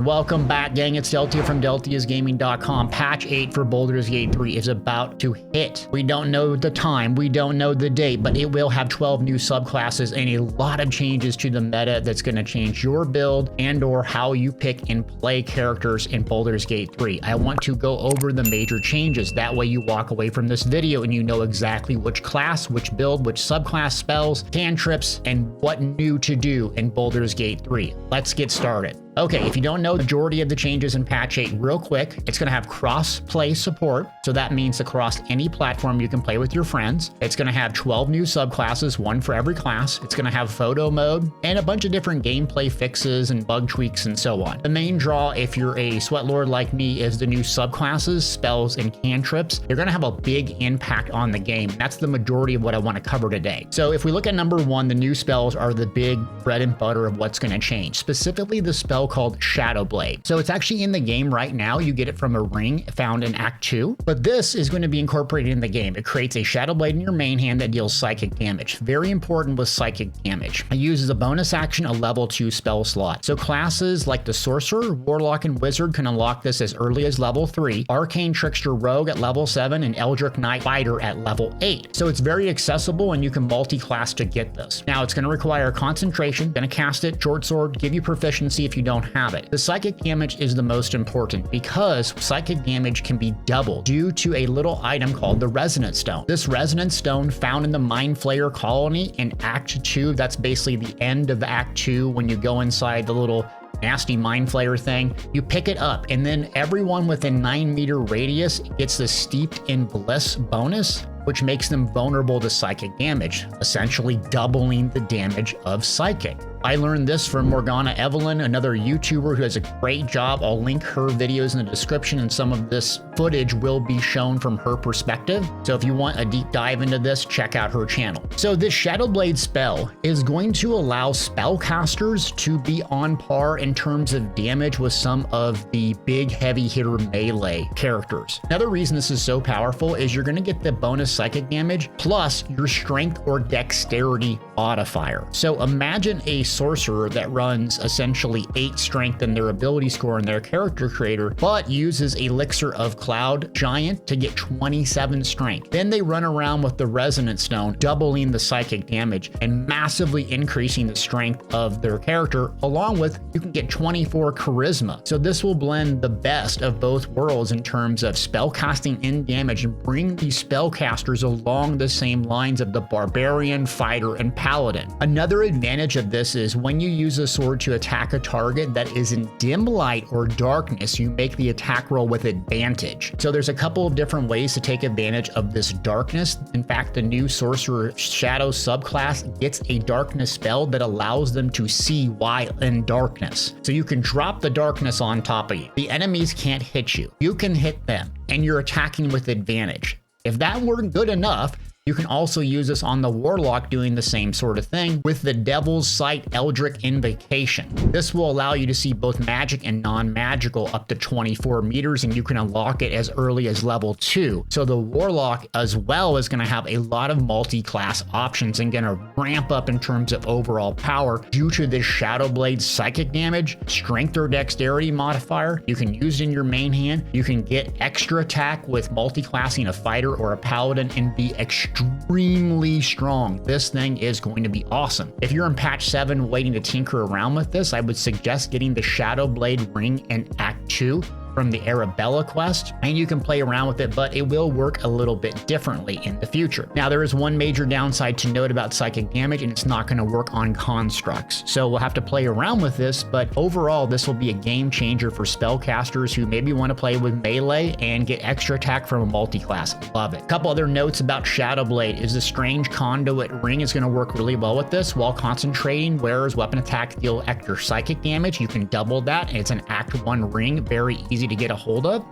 Welcome back, gang. It's Deltia from Deltiasgaming.com. Patch 8 for Baldur's Gate 3 is about to hit. We don't know the time, we don't know the date, but it will have 12 new subclasses and a lot of changes to the meta that's going to change your build and or how you pick and play characters in Baldur's Gate 3. I want to go over the major changes. That way you walk away from this video and you know exactly which class, which build, which subclass spells, cantrips, and what new to do in Baldur's Gate 3. Let's get started. Okay, if you don't know the majority of the changes in patch 8, real quick, it's going to have cross-play support. So that means across any platform you can play with your friends. It's going to have 12 new subclasses, one for every class. It's going to have photo mode and a bunch of different gameplay fixes and bug tweaks and so on. The main draw, if you're a sweatlord like me, is the new subclasses, spells, and cantrips. They're going to have a big impact on the game. That's the majority of what I want to cover today. So if we look at number 1, the new spells are the big bread and butter of what's going to change, specifically the spell called Shadow Blade. So it's actually in the game right now. You get it from a ring found in Act 2, but this is going to be incorporated in the game. It creates a Shadow Blade in your main hand that deals psychic damage. Very important with psychic damage. It uses a bonus action, a level 2 spell slot. So classes like the Sorcerer, Warlock, and Wizard can unlock this as early as level 3, Arcane Trickster Rogue at level 7, and Eldritch Knight Fighter at level 8. So it's very accessible and you can multi-class to get this. Now it's going to require concentration, going to cast it, short sword, give you proficiency if you don't have it. The psychic damage is the most important because psychic damage can be doubled due to a little item called the Resonance Stone. This Resonance Stone found in the Mind Flayer colony in Act 2, that's basically the end of Act 2 when you go inside the little nasty Mind Flayer thing. You pick it up and then everyone within 9-meter radius gets the Steeped in Bliss bonus, which makes them vulnerable to psychic damage, essentially doubling the damage of psychic. I learned this from Morgana Evelyn, another YouTuber who has a great job. I'll link her videos in the description, and some of this footage will be shown from her perspective. So if you want a deep dive into this, check out her channel. So this Shadow Blade spell is going to allow spellcasters to be on par in terms of damage with some of the big heavy hitter melee characters. Another reason this is so powerful is you're going to get the bonus psychic damage plus your strength or dexterity modifier. So imagine a sorcerer that runs essentially 8 strength in their ability score in their character creator, but uses Elixir of Cloud Giant to get 27 strength. Then they run around with the Resonance Stone, doubling the psychic damage and massively increasing the strength of their character, along with you can get 24 charisma. So this will blend the best of both worlds in terms of spellcasting and damage and bring these spellcasters along the same lines of the Barbarian, Fighter, and Paladin. Another advantage of this is when you use a sword to attack a target that is in dim light or darkness, you make the attack roll with advantage. So there's a couple of different ways to take advantage of this darkness. In fact, the new Sorcerer Shadow subclass gets a darkness spell that allows them to see while in darkness. So you can drop the darkness on top of you. The enemies can't hit you. You can hit them, and you're attacking with advantage. If that weren't good enough, you can also use this on the Warlock doing the same sort of thing with the Devil's Sight Eldritch Invocation. This will allow you to see both magic and non-magical up to 24 meters, and you can unlock it as early as level 2. So the Warlock as well is going to have a lot of multi-class options and going to ramp up in terms of overall power due to this Shadow Blade psychic damage, strength or dexterity modifier. You can use it in your main hand. You can get extra attack with multi-classing a fighter or a paladin and be extremely strong. This thing is going to be awesome. If you're in patch 7 waiting to tinker around with this, I would suggest getting the Shadow Blade ring in Act 2 from the Arabella quest, and you can play around with it, but it will work a little bit differently in the future. Now, there is one major downside to note about psychic damage, and it's not going to work on constructs. So we'll have to play around with this, but overall, this will be a game changer for spellcasters who maybe want to play with melee and get extra attack from a multi-class. Love it. A couple other notes about Shadow Blade is the Strange Conduit ring is going to work really well with this. While concentrating, wearer's weapon attack deal extra psychic damage. You can double that, and it's an Act 1 ring, very easy to get a hold of.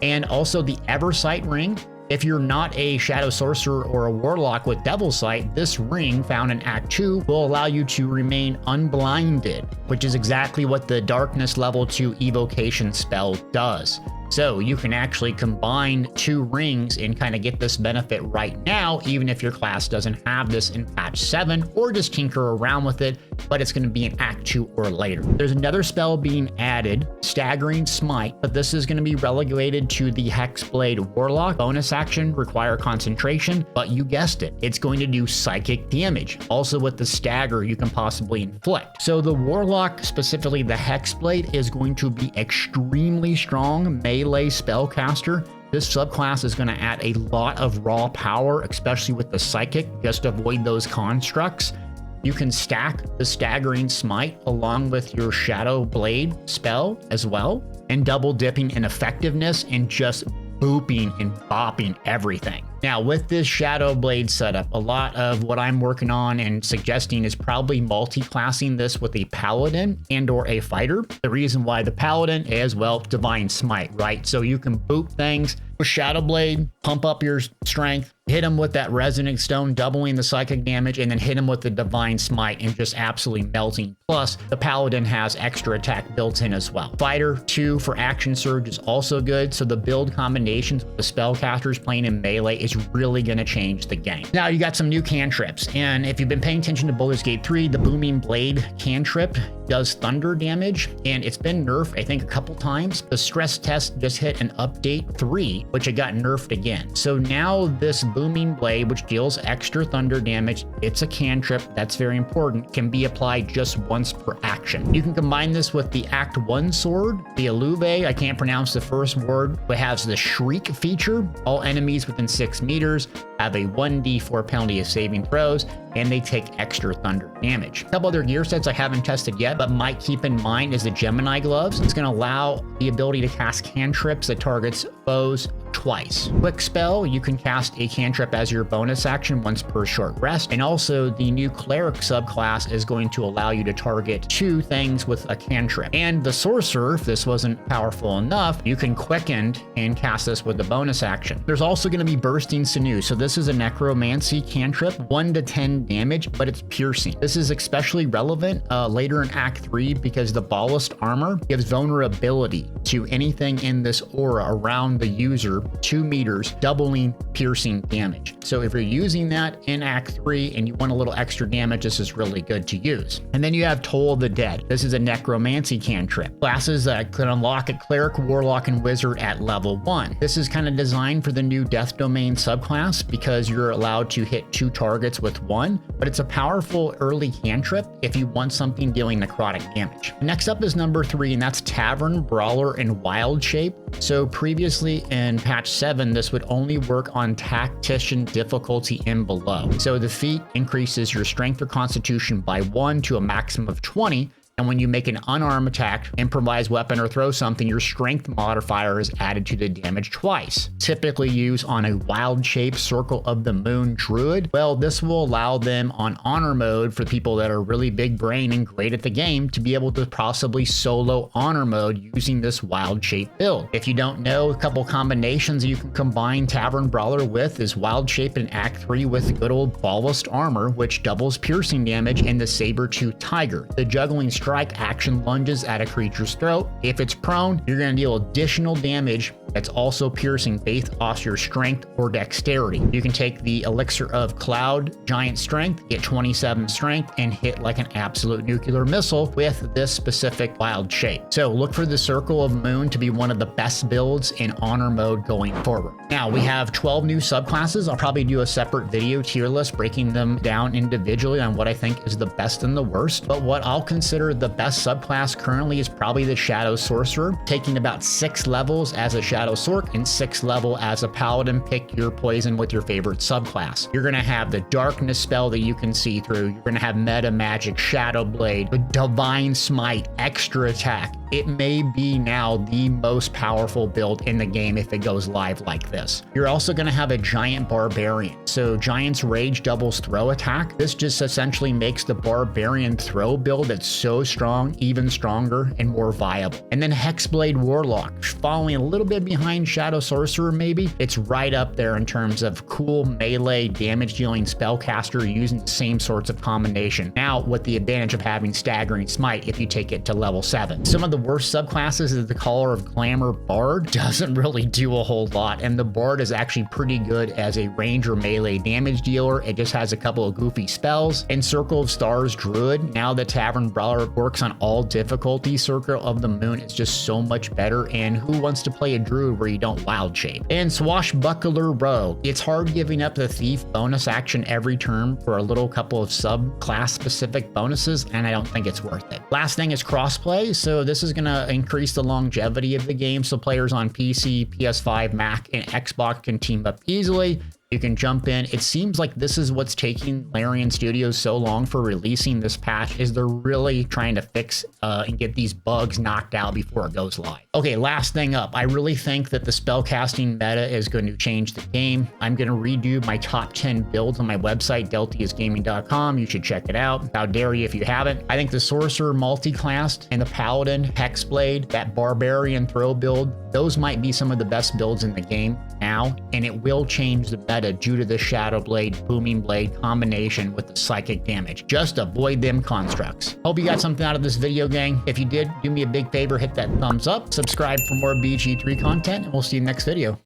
And also the Eversight ring. If you're not a Shadow Sorcerer or a Warlock with Devil's Sight, this ring found in Act 2 will allow you to remain unblinded, which is exactly what the Darkness level 2 evocation spell does. So you can actually combine 2 rings and kind of get this benefit right now, even if your class doesn't have this in patch 7, or just tinker around with it, but it's going to be in Act 2 or later. There's another spell being added, Staggering Smite, but this is going to be relegated to the Hexblade Warlock. Bonus action, require concentration, but you guessed it, it's going to do psychic damage. Also with the stagger, you can possibly inflict. So the Warlock, specifically the Hexblade, is going to be extremely strong melee spellcaster. This subclass is going to add a lot of raw power, especially with the psychic, just to avoid those constructs. You can stack the Staggering Smite along with your Shadow Blade spell as well, and double dipping in effectiveness and just booping and bopping everything. Now with this Shadow Blade setup, a lot of what I'm working on and suggesting is probably multi-classing this with a Paladin and or a Fighter. The reason why the Paladin is, well, Divine Smite, right? So you can boop things with Shadow Blade, pump up your strength, hit him with that Resonant Stone, doubling the psychic damage, and then hit him with the Divine Smite and just absolutely melting. Plus, the Paladin has extra attack built in as well. Fighter 2 for Action Surge is also good, so the build combinations with the spellcasters playing in melee is really going to change the game. Now, you got some new cantrips, and if you've been paying attention to Baldur's Gate 3, the Booming Blade cantrip does thunder damage, and it's been nerfed, I think, a couple times. The stress test just hit an update 3, which it got nerfed again. So now this Booming Blade, which deals extra thunder damage, it's a cantrip, that's very important, can be applied just once per action. You can combine this with the Act 1 sword, the Aluve, I can't pronounce the first word, but has the Shriek feature. All enemies within 6 meters have a 1d4 penalty of saving throws, and they take extra thunder damage. A couple other gear sets I haven't tested yet, but might keep in mind is the Gemini gloves. It's going to allow the ability to cast cantrips that targets foes twice. Quick spell, you can cast a cantrip as your bonus action once per short rest, and also the new cleric subclass is going to allow you to target 2 things with a cantrip. And the sorcerer, if this wasn't powerful enough, you can quicken and cast this with the bonus action. There's also going to be bursting sinew, so this is a necromancy cantrip, 1 to 10 damage, but it's piercing. This is especially relevant later in Act 3 because the ballast armor gives vulnerability to anything in this aura around the user 2 meters, doubling piercing damage. So if you're using that in Act 3 and you want a little extra damage, this is really good to use. And then you have Toll of the Dead. This is a necromancy cantrip. Classes that could unlock a cleric, warlock, and wizard at level 1. This is kind of designed for the new Death Domain subclass because you're allowed to hit 2 targets with 1, but it's a powerful early cantrip if you want something dealing necrotic damage. Next up is number 3, and that's Tavern, Brawler, and Wild Shape. So previously in patch 7, this would only work on tactician difficulty and below. So the feat increases your strength or constitution by 1 to a maximum of 20. And when you make an unarmed attack, improvise weapon, or throw something, your strength modifier is added to the damage twice. Typically used on a wild shape Circle of the Moon druid. Well, this will allow them on honor mode for people that are really big brain and great at the game to be able to possibly solo honor mode using this wild shape build. If you don't know, a couple combinations you can combine Tavern Brawler with is wild shape in Act 3 with good old ballast armor, which doubles piercing damage, and the saber-tooth tiger. The juggling strike action lunges at a creature's throat. If it's prone, you're going to deal additional damage that's also piercing based off your strength or dexterity. You can take the Elixir of Cloud Giant Strength, get 27 strength, and hit like an absolute nuclear missile with this specific wild shape. So look for the Circle of Moon to be one of the best builds in honor mode going forward. Now we have 12 new subclasses. I'll probably do a separate video tier list breaking them down individually on what I think is the best and the worst, but what I'll consider the best subclass currently is probably the Shadow Sorcerer, taking about 6 levels as a Shadow Sorc and 6 level as a Paladin. Pick your poison with your favorite subclass. You're going to have the Darkness spell that you can see through. You're going to have Meta Magic, Shadow Blade, the Divine Smite, extra attack. It may be now the most powerful build in the game if it goes live like this. You're also going to have a Giant Barbarian. So Giant's Rage doubles throw attack. This just essentially makes the Barbarian throw build that's so strong even stronger and more viable. And then Hexblade Warlock, following a little bit behind Shadow Sorcerer maybe. It's right up there in terms of cool melee damage dealing spellcaster using the same sorts of combination. Now with the advantage of having Staggering Smite if you take it to level 7. Some of the worst subclasses is the Caller of Glamour Bard. Doesn't really do a whole lot, and the Bard is actually pretty good as a range or melee damage dealer. It just has a couple of goofy spells. And Circle of Stars Druid, now the Tavern Brawler works on all difficulties. Circle of the Moon is just so much better, and who wants to play a Druid where you don't wild shape? And Swashbuckler Rogue, it's hard giving up the Thief bonus action every turn for a little couple of subclass specific bonuses, and I don't think it's worth it. Last thing is crossplay, so this is going to increase the longevity of the game, so players on PC, PS5, Mac, and Xbox can team up easily. You can jump in. It seems like this is what's taking Larian Studios so long for releasing this patch, is they're really trying to fix and get these bugs knocked out before it goes live. Okay, last thing up. I really think that the spellcasting meta is going to change the game. I'm going to redo my top 10 builds on my website, Deltiasgaming.com. You should check it out. How dare you if you haven't. I think the Sorcerer multi-classed and the Paladin Hexblade, that Barbarian throw build, those might be some of the best builds in the game now, and it will change the meta due to the Shadow Blade, Booming Blade combination with the psychic damage. Just avoid them constructs. Hope you got something out of this video, gang. If you did, do me a big favor, hit that thumbs up, subscribe for more BG3 content, and we'll see you next video.